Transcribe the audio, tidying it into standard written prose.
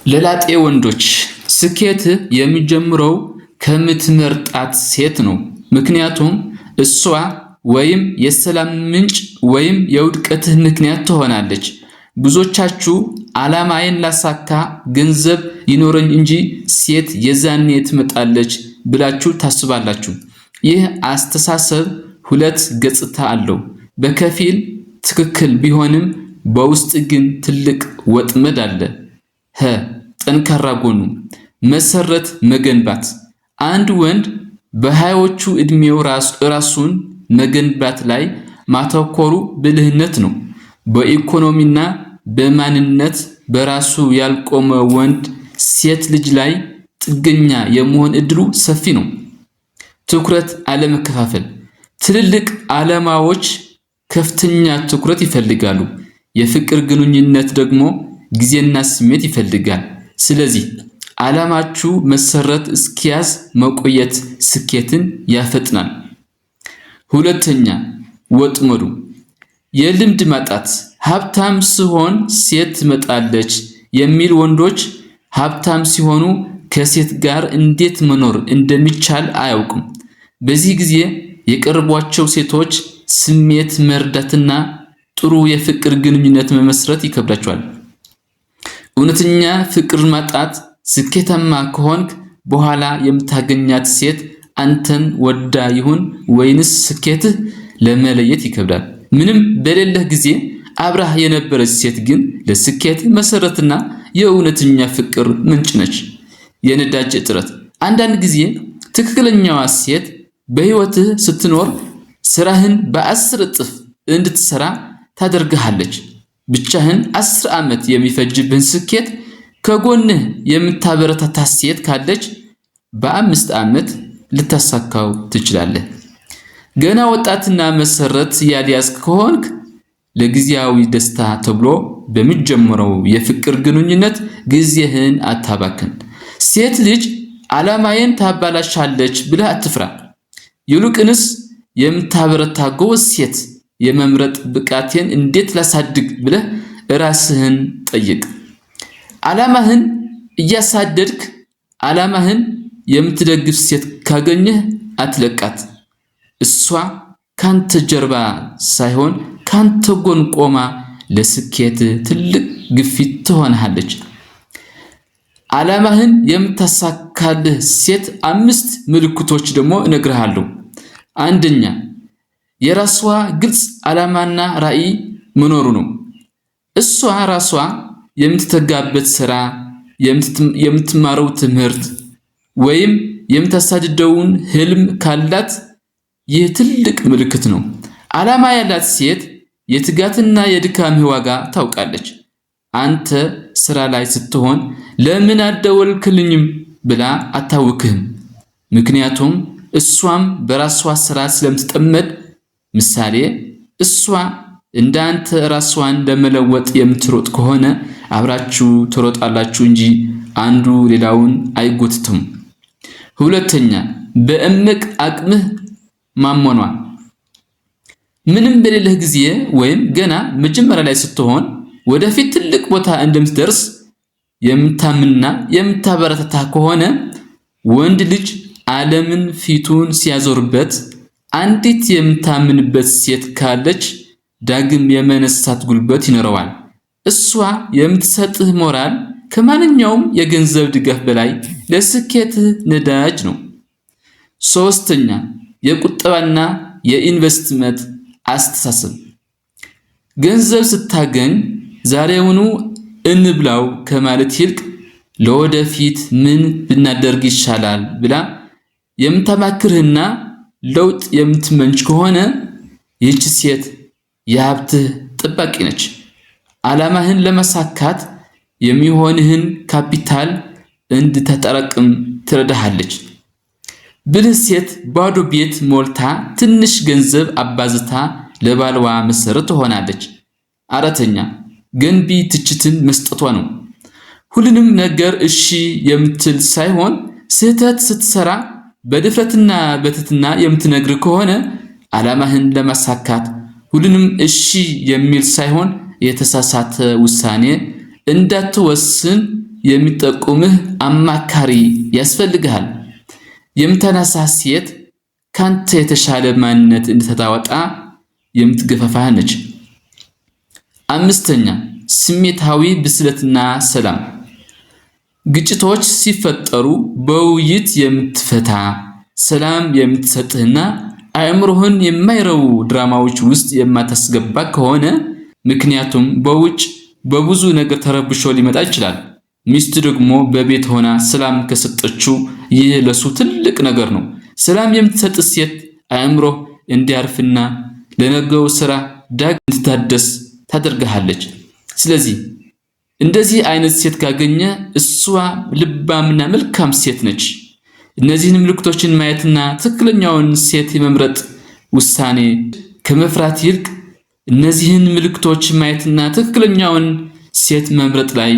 ለላጤ ወንዶች ስኬት የሚጀምረው ከምትመርጣት ሴት ነው። ምክንያቱም እሷ ወይም የሰላም ምንጭ ወይም የውድቀትህ ምክንያት ትሆናለች። ብዙዎቻችሁ ዓላማዬን ላሳካ ገንዘብ ይኖረኝ እንጂ ሴት የዛኔ ትመጣለች ብላችሁ ታስባላችሁ። ይህ አስተሳሰብ ሁለት ገጽታ አለው። በከፊል ትክክል ቢሆንም በውስጥ ግን ትልቅ ወጥመድ አለ። ጠንካራ ጎኑ መሰረት መገንባት። አንድ ወንድ በሃያዎቹ ዕድሜው ራሱን መገንባት ላይ ማተኮሩ ብልህነት ነው። በኢኮኖሚና በማንነት በራሱ ያልቆመ ወንድ ሴት ልጅ ላይ ጥገኛ የመሆን እድሉ ሰፊ ነው። ትኩረት አለመከፋፈል። ትልልቅ ዓላማዎች ከፍተኛ ትኩረት ይፈልጋሉ። የፍቅር ግንኙነት ደግሞ ጊዜና ስሜት ይፈልጋል። ስለዚህ ዓላማችሁ መሰረት እስኪያዝ መቆየት ስኬትን ያፈጥናል። ሁለተኛ ወጥመዱ የልምድ ማጣት። ሀብታም ሲሆን ሴት ትመጣለች የሚል ወንዶች ሀብታም ሲሆኑ ከሴት ጋር እንዴት መኖር እንደሚቻል አያውቁም። በዚህ ጊዜ የቀረቧቸው ሴቶች ስሜት መርዳትና ጥሩ የፍቅር ግንኙነት መመስረት ይከብዳቸዋል። እውነተኛ ፍቅር ማጣት። ስኬታማ ከሆንክ በኋላ የምታገኛት ሴት አንተን ወዳ ይሁን ወይንስ ስኬትህ ለመለየት ይከብዳል። ምንም በሌለህ ጊዜ አብራህ የነበረች ሴት ግን ለስኬት መሰረትና የእውነተኛ ፍቅር ምንጭ ነች። የነዳጅ እጥረት። አንዳንድ ጊዜ ትክክለኛዋ ሴት በህይወትህ ስትኖር ስራህን በ10 እጥፍ እንድትሰራ ታደርግሃለች። ብቻህን 10 ዓመት የሚፈጅብህን ስኬት ከጎንህ የምታበረታታ ሴት ካለች በ5 ዓመት ልታሳካው ትችላለህ። ገና ወጣትና መሰረት ያልያዝክ ከሆንክ ለጊዜያዊ ደስታ ተብሎ በሚጀምረው የፍቅር ግንኙነት ጊዜህን አታባክን። ሴት ልጅ ዓላማዬን ታባላሻለች ብለህ አትፍራ። ይልቁንስ የምታበረታ ጎበዝ ሴት የመምረጥ ብቃቴን እንዴት ላሳድግ ብለህ ራስህን ጠይቅ። ዓላማህን እያሳደድክ ዓላማህን የምትደግፍ ሴት ካገኘህ አትለቃት። እሷ ካንተ ጀርባ ሳይሆን ካንተ ጎን ቆማ ለስኬት ትልቅ ግፊት ትሆንሃለች። ዓላማህን የምታሳካልህ ሴት 5 ምልክቶች ደግሞ እነግርሃለሁ። አንደኛ የራሷ ግልጽ ዓላማና ራዕይ መኖሩ ነው። እሷ ራሷ የምትተጋበት ስራ፣ የምትማረው ትምህርት ወይም የምታሳድደውን ህልም ካላት ይህ ትልቅ ምልክት ነው። ዓላማ ያላት ሴት የትጋትና የድካምህ ዋጋ ታውቃለች። አንተ ስራ ላይ ስትሆን ለምን አልደወልክልኝም ብላ አታውክህም። ምክንያቱም እሷም በራሷ ስራ ስለምትጠመድ። ምሳሌ እሷ እንዳንተ ራሷን ለመለወጥ የምትሮጥ ከሆነ አብራችሁ ትሮጣላችሁ እንጂ አንዱ ሌላውን አይጎትቱም። ሁለተኛ በእምቅ አቅምህ ማመኗ። ምንም በሌለህ ጊዜ ወይም ገና መጀመሪያ ላይ ስትሆን ወደፊት ትልቅ ቦታ እንደምትደርስ የምታምንና የምታበረታታ ከሆነ ወንድ ልጅ ዓለምን ፊቱን ሲያዞርበት አንዲት የምታምንበት ሴት ካለች ዳግም የመነሳት ጉልበት ይኖረዋል። እሷ የምትሰጥህ ሞራል ከማንኛውም የገንዘብ ድጋፍ በላይ ለስኬትህ ነዳጅ ነው። ሶስተኛ የቁጠባና የኢንቨስትመንት አስተሳሰብ። ገንዘብ ስታገኝ ዛሬውኑ እንብላው ከማለት ይልቅ ለወደፊት ምን ብናደርግ ይሻላል ብላ የምታማክርህና ለውጥ የምትመኝ ከሆነ ይህች ሴት የሀብትህ ጠባቂ ነች። ዓላማህን ለማሳካት የሚሆንህን ካፒታል እንድታጠራቅም ትረዳሃለች። ብልህ ሴት ባዶ ቤት ሞልታ ትንሽ ገንዘብ አባዝታ ለባልዋ መሰረት ትሆናለች። አራተኛ ገንቢ ትችትን መስጠቷ ነው። ሁሉንም ነገር እሺ የምትል ሳይሆን ስህተት ስትሰራ በድፍረትና በትህትና የምትነግር ከሆነ ዓላማህን ለማሳካት ሁሉንም እሺ የሚል ሳይሆን የተሳሳተ ውሳኔ እንዳትወስን የሚጠቁምህ አማካሪ ያስፈልግሃል። የምታነሳ ሴት ካንተ የተሻለ ማንነት እንድታወጣ የምትገፋፋህ ነች። አምስተኛ ስሜታዊ ብስለትና ሰላም። ግጭቶች ሲፈጠሩ በውይይት የምትፈታ ሰላም የምትሰጥህና አእምሮህን የማይረቡ ድራማዎች ውስጥ የማታስገባ ከሆነ ምክንያቱም በውጭ በብዙ ነገር ተረብሾ ሊመጣ ይችላል። ሚስት ደግሞ በቤት ሆና ሰላም ከሰጠችው ይህ ለሱ ትልቅ ነገር ነው። ሰላም የምትሰጥ ሴት አእምሮህ እንዲያርፍና ለነገው ስራ ዳግም እንድታደስ ታደርግሃለች። ስለዚህ እንደዚህ አይነት ሴት ካገኘ እሷ ልባምና መልካም ሴት ነች። እነዚህን ምልክቶችን ማየትና ትክክለኛውን ሴት የመምረጥ ውሳኔ ከመፍራት ይልቅ እነዚህን ምልክቶች ማየትና ትክክለኛውን ሴት መምረጥ ላይ